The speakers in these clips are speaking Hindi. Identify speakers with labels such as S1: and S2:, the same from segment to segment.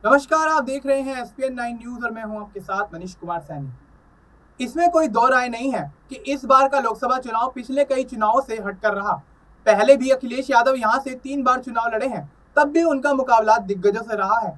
S1: नमस्कार, आप देख रहे हैं एसपीएन 9 न्यूज और मैं हूं आपके साथ मनीष कुमार सैनी। इसमें कोई दो राय नहीं है कि इस बार का लोकसभा चुनाव पिछले कई चुनावों से हटकर रहा। पहले भी अखिलेश यादव यहां से 3 बार चुनाव लड़े हैं, तब भी उनका मुकाबला दिग्गजों से रहा है।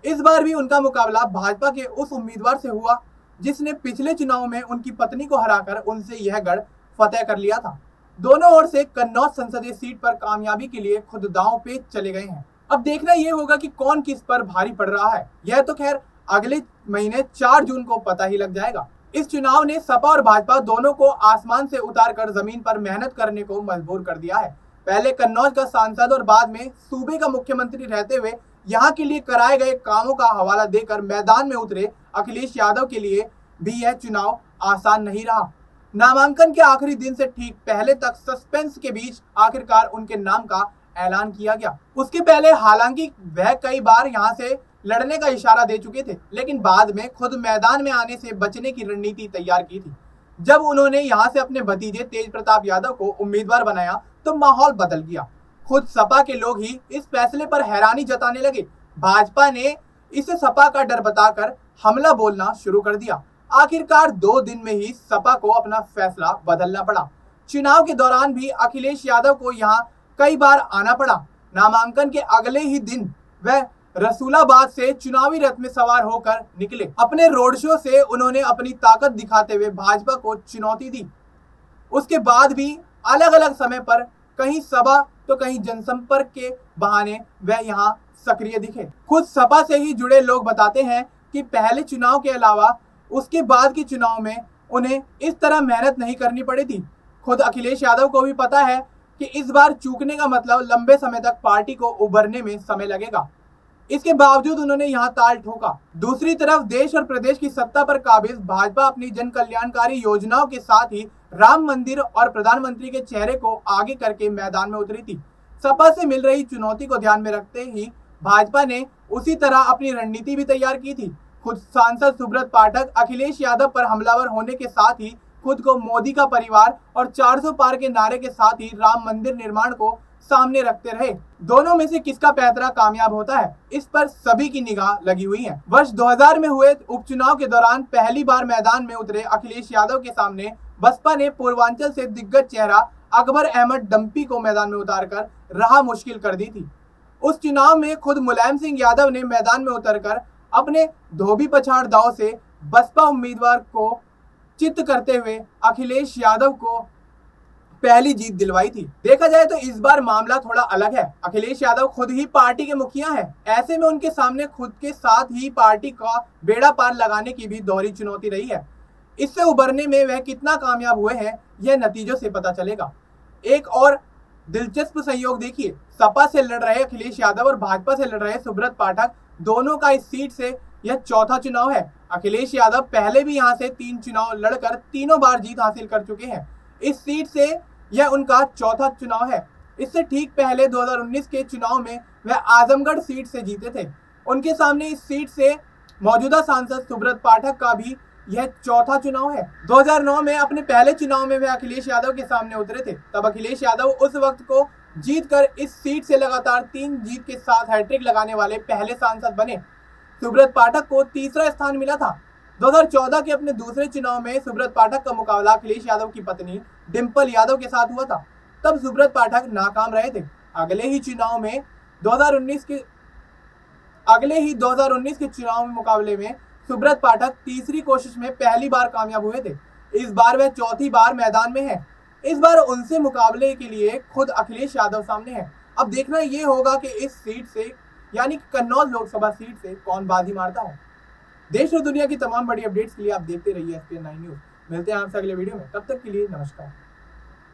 S1: इस बार भी उनका मुकाबला भाजपा के उस उम्मीदवार से हुआ जिसने पिछले चुनाव में उनकी पत्नी को हराकर उनसे यह गढ़ फतेह कर लिया था। दोनों ओर से कन्नौज संसदीय सीट पर कामयाबी के लिए खुद दांव पे चले गए हैं। अब देखना यह होगा कि कौन किस पर भारी पड़ रहा है। यह तो खैर अगले महीने 4 जून को पता ही लग जाएगा। इस चुनाव ने सपा और भाजपा दोनों को आसमान से उतारकर जमीन पर मेहनत करने को मजबूर कर दिया है। पहले कन्नौज का सांसद और बाद में सूबे का मुख्यमंत्री रहते हुए यहाँ के लिए कराए गए कामों का हवाला देकर मैदान में उतरे अखिलेश यादव के लिए भी यह चुनाव आसान नहीं रहा। नामांकन के आखिरी दिन से ठीक पहले तक सस्पेंस के बीच आखिरकार उनके नाम का ऐलान किया गया। उसके पहले हालांकि वह कई बार यहां से लड़ने का इशारा दे चुके थे, लेकिन बाद में खुद मैदान में आने से बचने की रणनीति तैयार की थी। जब उन्होंने यहां से अपने भतीजे तेज प्रताप यादव को उम्मीदवार बनाया तो माहौल बदल गया। खुद सपा के लोग ही इस फैसले पर हैरानी जताने लगे। भाजपा ने इसे सपा का डर बताकर हमला बोलना शुरू कर दिया। आखिरकार 2 दिन में ही सपा को अपना फैसला बदलना पड़ा। चुनाव के दौरान भी अखिलेश यादव को यहाँ कई बार आना पड़ा। नामांकन के अगले ही दिन वह रसूलाबाद से चुनावी रथ में सवार होकर निकले। अपने रोड शो से उन्होंने अपनी ताकत दिखाते हुए भाजपा को चुनौती दी। उसके बाद भी अलग अलग समय पर कहीं सभा तो कहीं जनसंपर्क के बहाने वह यहाँ सक्रिय दिखे। खुद सपा से ही जुड़े लोग बताते हैं कि पहले चुनाव के अलावा उसके बाद के चुनाव में उन्हें इस तरह मेहनत नहीं करनी पड़ी थी। खुद अखिलेश यादव को भी पता है कि इस बार चूकने का मतलब लंबे समय तक पार्टी को उभरने में समय लगेगा। इसके बावजूद उन्होंने यहाँ ताल ठोका। दूसरी तरफ देश और प्रदेश की सत्ता पर काबिज भाजपा अपनी जन कल्याणकारी योजनाओं के साथ ही राम मंदिर और प्रधानमंत्री के चेहरे को आगे करके मैदान में उतरी थी। सपा से मिल रही चुनौती को ध्यान में रखते ही भाजपा ने उसी तरह अपनी रणनीति भी तैयार की थी। खुद सांसद सुब्रत पाठक अखिलेश यादव पर हमलावर होने के साथ ही खुद को मोदी का परिवार और 400 पार के नारे के साथ ही राम मंदिर निर्माण को सामने रखते रहे। दोनों में से किसका पैंतरा कामयाब होता है, इस पर सभी की निगाह लगी हुई है। वर्ष 2000 में हुए उपचुनाव के दौरान पहली बार मैदान में उतरे अखिलेश यादव के सामने बसपा ने पूर्वांचल से दिग्गज चेहरा अकबर अहमद डंपी को मैदान में उतारकर राह मुश्किल कर दी थी। उस चुनाव में खुद मुलायम सिंह यादव ने मैदान में उतरकर अपने धोबी पछाड़ दाव से बसपा उम्मीदवार को चित्त करते हुए अखिलेश यादव को पहली जीत दिलवाई थी। देखा जाए तो इस बार मामला थोड़ा अलग है। अखिलेश यादव खुद ही पार्टी के मुखिया हैं। ऐसे में उनके सामने खुद के साथ ही पार्टी का बेड़ा पार लगाने की भी दोहरी चुनौती रही है। इससे उबरने में वह कितना कामयाब हुए हैं, यह नतीजों से पता चलेगा। एक और दिलचस्प संयोग देखिए, सपा से लड़ रहे अखिलेश यादव और भाजपा से लड़ रहे सुब्रत पाठक दोनों का इस सीट से यह चौथा चुनाव है। अखिलेश यादव पहले भी यहां से 3 चुनाव लड़कर तीनों बार जीत हासिल कर चुके हैं। इस सीट से यह उनका चौथा चुनाव है। इससे ठीक पहले 2019 के चुनाव में वह आजमगढ़ सीट से जीते थे। उनके सामने इस सीट से मौजूदा सांसद सुब्रत पाठक का भी यह चौथा चुनाव है। 2009 में अपने पहले चुनाव में वे अखिलेश यादव के सामने उतरे थे। तब अखिलेश यादव उस वक्त को जीतकर इस सीट से लगातार 3 जीत के साथ हैट्रिक लगाने वाले पहले सांसद बने। सुब्रत पाठक को तीसरा स्थान मिला था। 2014 के अपने दूसरे चुनाव में सुब्रत पाठक का मुकाबला अखिलेश यादव की पत्नी डिंपल यादव के साथ हुआ था। तब सुब्रत पाठक नाकाम रहे थे। अगले ही 2019 के चुनाव में मुकाबले में सुब्रत पाठक तीसरी कोशिश में पहली बार कामयाब हुए थे। इस बार वह चौथी बार मैदान में है। इस बार उनसे मुकाबले के लिए खुद अखिलेश यादव सामने है। अब देखना यह होगा कि इस सीट से यानी कन्नौज लोकसभा सीट से कौन बाजी मारता है। देश और दुनिया की तमाम बड़ी अपडेट्स के लिए आप देखते रहिए एसपीएन 9 न्यूज। मिलते हैं आपसे अगले वीडियो में, तब तक के लिए नमस्कार।